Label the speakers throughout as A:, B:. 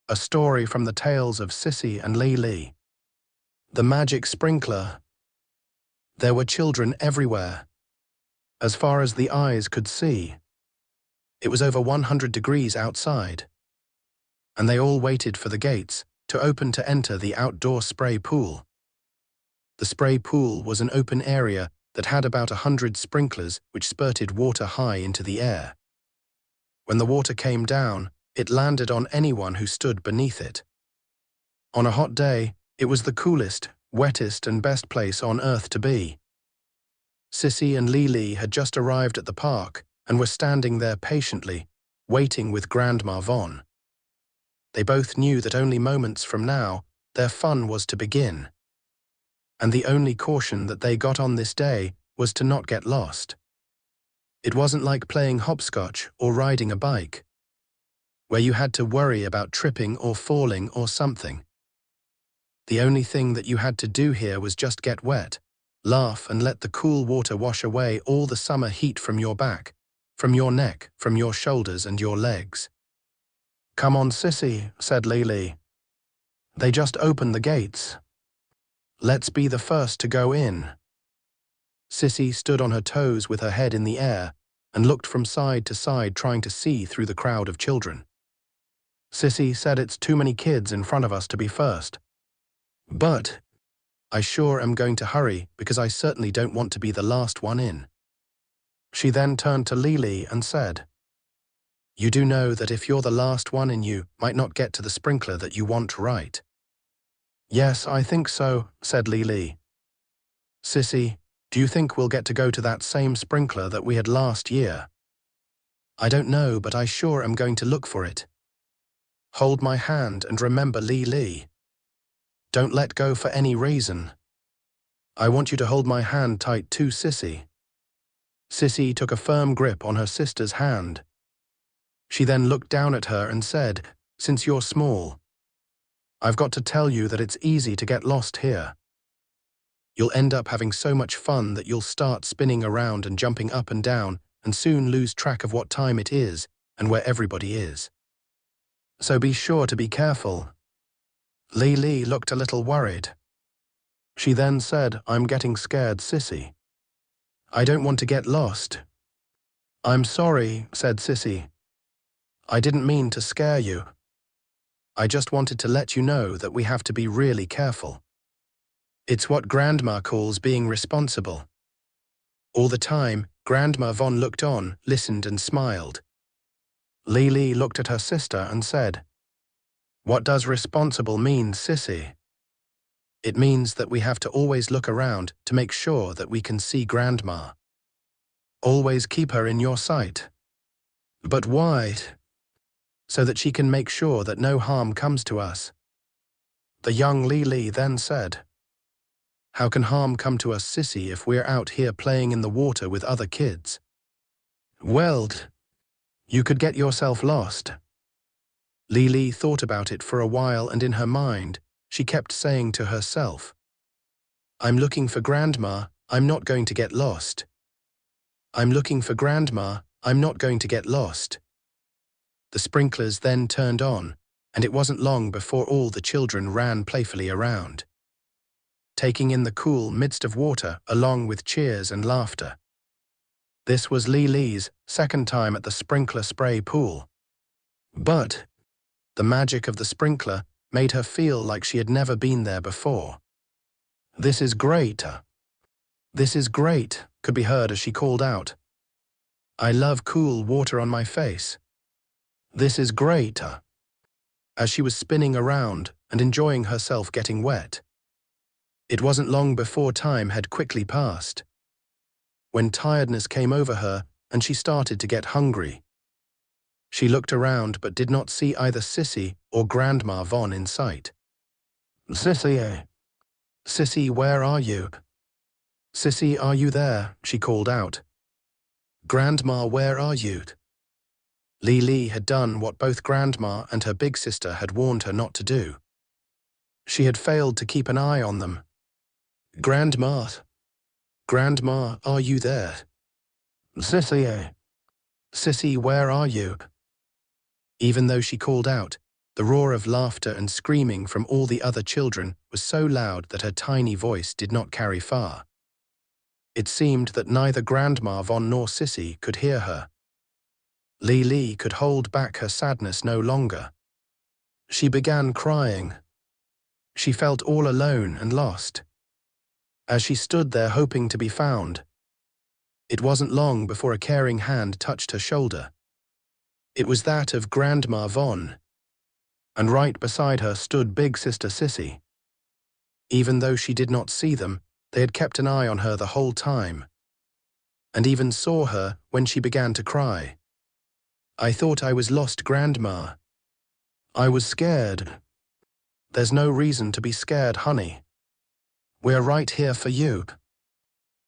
A: A story from the tales of Cissy and Leele. The magic sprinkler. There were children everywhere, as far as the eyes could see. It was over 100 degrees outside, and they all waited for the gates to open to enter the outdoor spray pool. The spray pool was an open area that had about 100 sprinklers which spurted water high into the air. When the water came down, it landed on anyone who stood beneath it. On a hot day, it was the coolest, wettest and best place on earth to be. Cissy and Leele had just arrived at the park and were standing there patiently, waiting with Grandma Von. They both knew that only moments from now, their fun was to begin. And the only caution that they got on this day was to not get lost. It wasn't like playing hopscotch or riding a bike, where you had to worry about tripping or falling or something. The only thing that you had to do here was just get wet, laugh and let the cool water wash away all the summer heat from your back, from your neck, from your shoulders and your legs. "Come on, Cissy," said Leele. "They just opened the gates. Let's be the first to go in." Cissy stood on her toes with her head in the air and looked from side to side trying to see through the crowd of children. "Cissy said it's too many kids in front of us to be first. But I sure am going to hurry because I certainly don't want to be the last one in." She then turned to Leele and said, "You do know that if you're the last one in, you might not get to the sprinkler that you want, right?" "Yes, I think so," said Leele. "Cissy, do you think we'll get to go to that same sprinkler that we had last year?" "I don't know, but I sure am going to look for it. Hold my hand and remember Leele. Don't let go for any reason. I want you to hold my hand tight too, Cissy." Cissy took a firm grip on her sister's hand. She then looked down at her and said, "Since you're small, I've got to tell you that it's easy to get lost here. You'll end up having so much fun that you'll start spinning around and jumping up and down and soon lose track of what time it is and where everybody is. So be sure to be careful." Leele looked a little worried. She then said, "I'm getting scared, Cissy. I don't want to get lost." "I'm sorry," said Cissy. "I didn't mean to scare you. I just wanted to let you know that we have to be really careful. It's what Grandma calls being responsible." All the time, Grandma Von looked on, listened and smiled. Leele looked at her sister and said, "What does responsible mean, Cissy?" "It means that we have to always look around to make sure that we can see Grandma. Always keep her in your sight." "But why?" "So that she can make sure that no harm comes to us." The young Leele then said, "How can harm come to us, Cissy, if we're out here playing in the water with other kids?" "Well, you could get yourself lost." Leele thought about it for a while and in her mind, she kept saying to herself, "I'm looking for Grandma, I'm not going to get lost. I'm looking for Grandma, I'm not going to get lost." The sprinklers then turned on, and it wasn't long before all the children ran playfully around, taking in the cool midst of water along with cheers and laughter. This was Leele's second time at the sprinkler spray pool. But the magic of the sprinkler made her feel like she had never been there before. "This is great. This is great," could be heard as she called out. "I love cool water on my face. This is great," as she was spinning around and enjoying herself getting wet. It wasn't long before time had quickly passed, when tiredness came over her and she started to get hungry. She looked around but did not see either Cissy or Grandma Von in sight. "Cissy, Cissy, where are you? Cissy, are you there?" she called out. "Grandma, where are you?" Leele had done what both Grandma and her big sister had warned her not to do. She had failed to keep an eye on them. "Grandma, Grandma, are you there? Cissy, Cissy, where are you?" Even though she called out, The roar of laughter and screaming from all the other children was so loud that her tiny voice did not carry far. It seemed that neither Grandma Von nor Cissy could hear her. Leele could hold back her sadness no longer. She began crying. She felt all alone and lost. As she stood there hoping to be found, it wasn't long before a caring hand touched her shoulder. It was that of Grandma Von, and right beside her stood Big Sister Cissy. Even though she did not see them, they had kept an eye on her the whole time, and even saw her when she began to cry. "I thought I was lost, Grandma. I was scared." "There's no reason to be scared, honey. We're right here for you."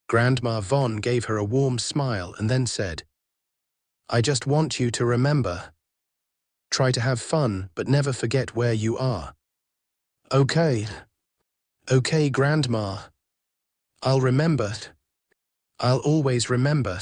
A: Grandma Von gave her a warm smile and then said, "I just want you to remember. Try to have fun, but never forget where you are." "Okay. Okay, Grandma. I'll remember. I'll always remember."